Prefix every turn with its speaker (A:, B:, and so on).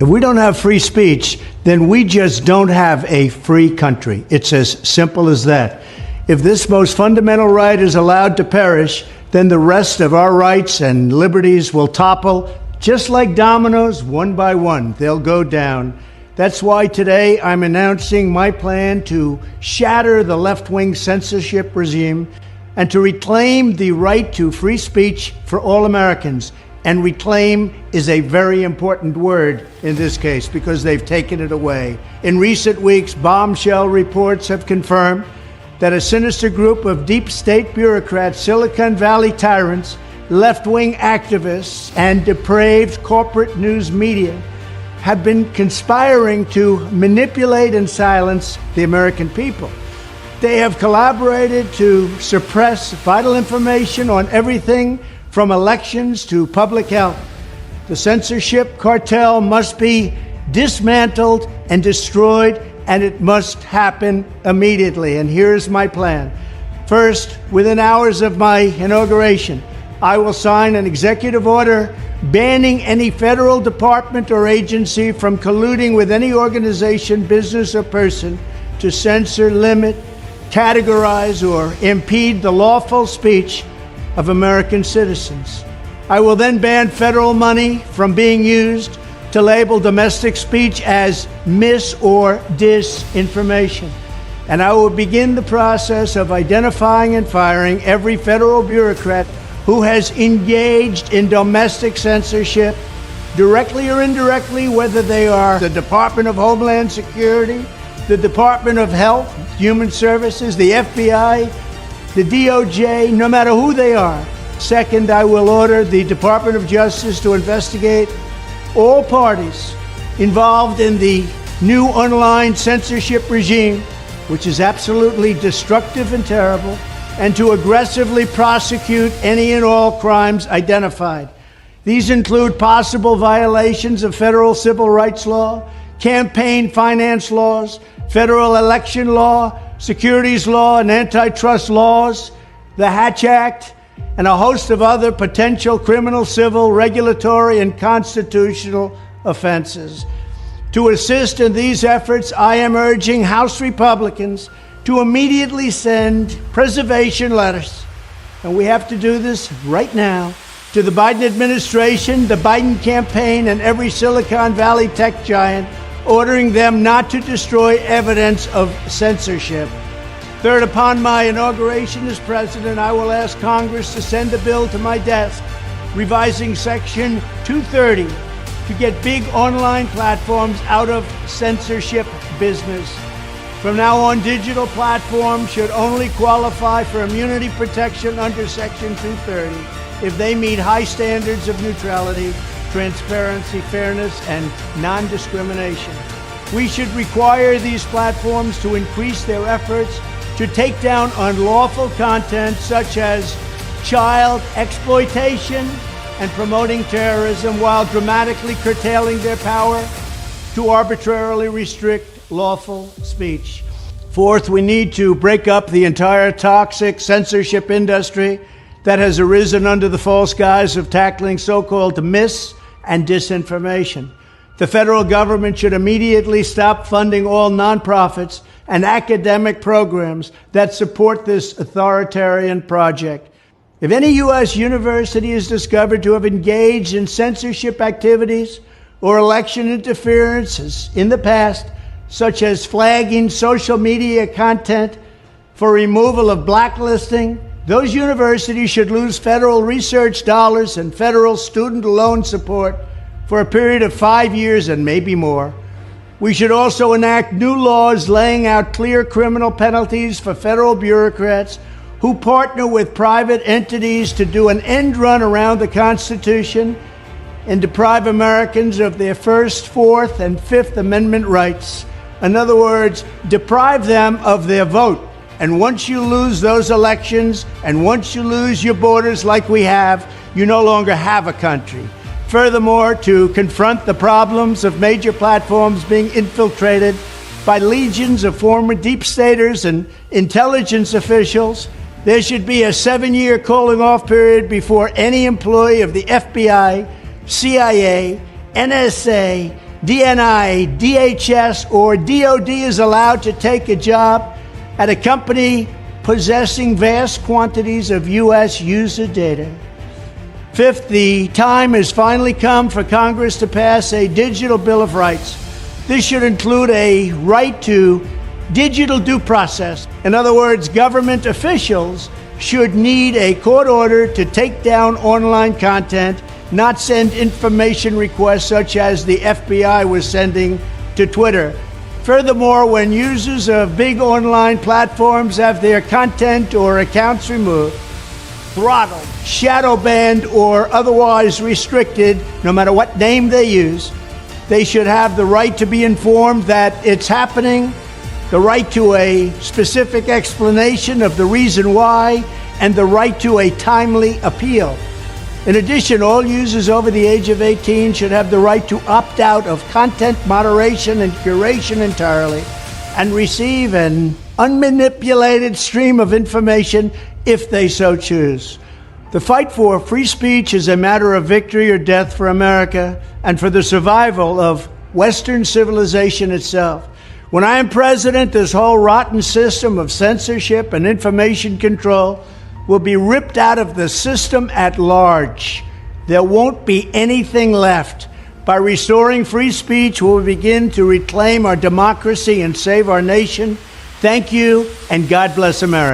A: If we don't have free speech, then we just don't have a free country. It's as simple as that. If this most fundamental right is allowed to perish, then the rest of our rights and liberties will topple, just like dominoes, one by one. They'll go down. That's why today I'm announcing my plan to shatter the left-wing censorship regime and to reclaim the right to free speech for all Americans. And reclaim is a very important word in this case because they've taken it away. In recent weeks, bombshell reports have confirmed that a sinister group of deep state bureaucrats, Silicon Valley tyrants, left-wing activists, and depraved corporate news media have been conspiring to manipulate and silence the American people. They have collaborated to suppress vital information on everything from elections to public health. The censorship cartel must be dismantled and destroyed, and it must happen immediately. And here's my plan. First, within hours of my inauguration, I will sign an executive order banning any federal department or agency from colluding with any organization, business, or person to censor, limit, categorize, or impede the lawful speech of American citizens. I will then ban federal money from being used to label domestic speech as mis- or disinformation. And I will begin the process of identifying and firing every federal bureaucrat who has engaged in domestic censorship, directly or indirectly, whether they are the Department of Homeland Security, the Department of Health, Human Services, the FBI, the DOJ, no matter who they are. Second, I will order the Department of Justice to investigate all parties involved in the new online censorship regime, which is absolutely destructive and terrible, and to aggressively prosecute any and all crimes identified. These include possible violations of federal civil rights law, campaign finance laws, federal election law, securities law, and antitrust laws, the Hatch Act, and a host of other potential criminal, civil, regulatory, and constitutional offenses. To assist in these efforts, I am urging House Republicans to immediately send preservation letters, and we have to do this right now, to the Biden administration, the Biden campaign, and every Silicon Valley tech giant, ordering them not to destroy evidence of censorship. Third, upon my inauguration as president, I will ask Congress to send a bill to my desk revising Section 230 to get big online platforms out of censorship business. From now on, digital platforms should only qualify for immunity protection under Section 230 if they meet high standards of neutrality, transparency, fairness, and non-discrimination. We should require these platforms to increase their efforts to take down unlawful content such as child exploitation and promoting terrorism, while dramatically curtailing their power to arbitrarily restrict lawful speech. Fourth, we need to break up the entire toxic censorship industry that has arisen under the false guise of tackling so-called mis- and disinformation. The federal government should immediately stop funding all nonprofits and academic programs that support this authoritarian project. If any U.S. university is discovered to have engaged in censorship activities or election interferences in the past, such as flagging social media content for removal of blacklisting, those universities should lose federal research dollars and federal student loan support for a period of 5 years and maybe more. We should also enact new laws laying out clear criminal penalties for federal bureaucrats who partner with private entities to do an end run around the Constitution and deprive Americans of their First, Fourth, and Fifth Amendment rights. In other words, deprive them of their vote. And once you lose those elections, and once you lose your borders like we have, you no longer have a country. Furthermore, to confront the problems of major platforms being infiltrated by legions of former deep staters and intelligence officials, there should be a 7-year cooling off period before any employee of the FBI, CIA, NSA, DNI, DHS, or DOD is allowed to take a job at a company possessing vast quantities of U.S. user data. Fifth, the time has finally come for Congress to pass a digital Bill of Rights. This should include a right to digital due process. In other words, government officials should need a court order to take down online content, not send information requests such as the FBI was sending to Twitter. Furthermore, when users of big online platforms have their content or accounts removed, throttled, shadow banned, or otherwise restricted, no matter what name they use, they should have the right to be informed that it's happening, the right to a specific explanation of the reason why, and the right to a timely appeal. In addition, all users over the age of 18 should have the right to opt out of content moderation and curation entirely and receive an unmanipulated stream of information if they so choose. The fight for free speech is a matter of victory or death for America and for the survival of Western civilization itself. When I am president, this whole rotten system of censorship and information control will be ripped out of the system at large. There won't be anything left. By restoring free speech, we'll begin to reclaim our democracy and save our nation. Thank you, and God bless America.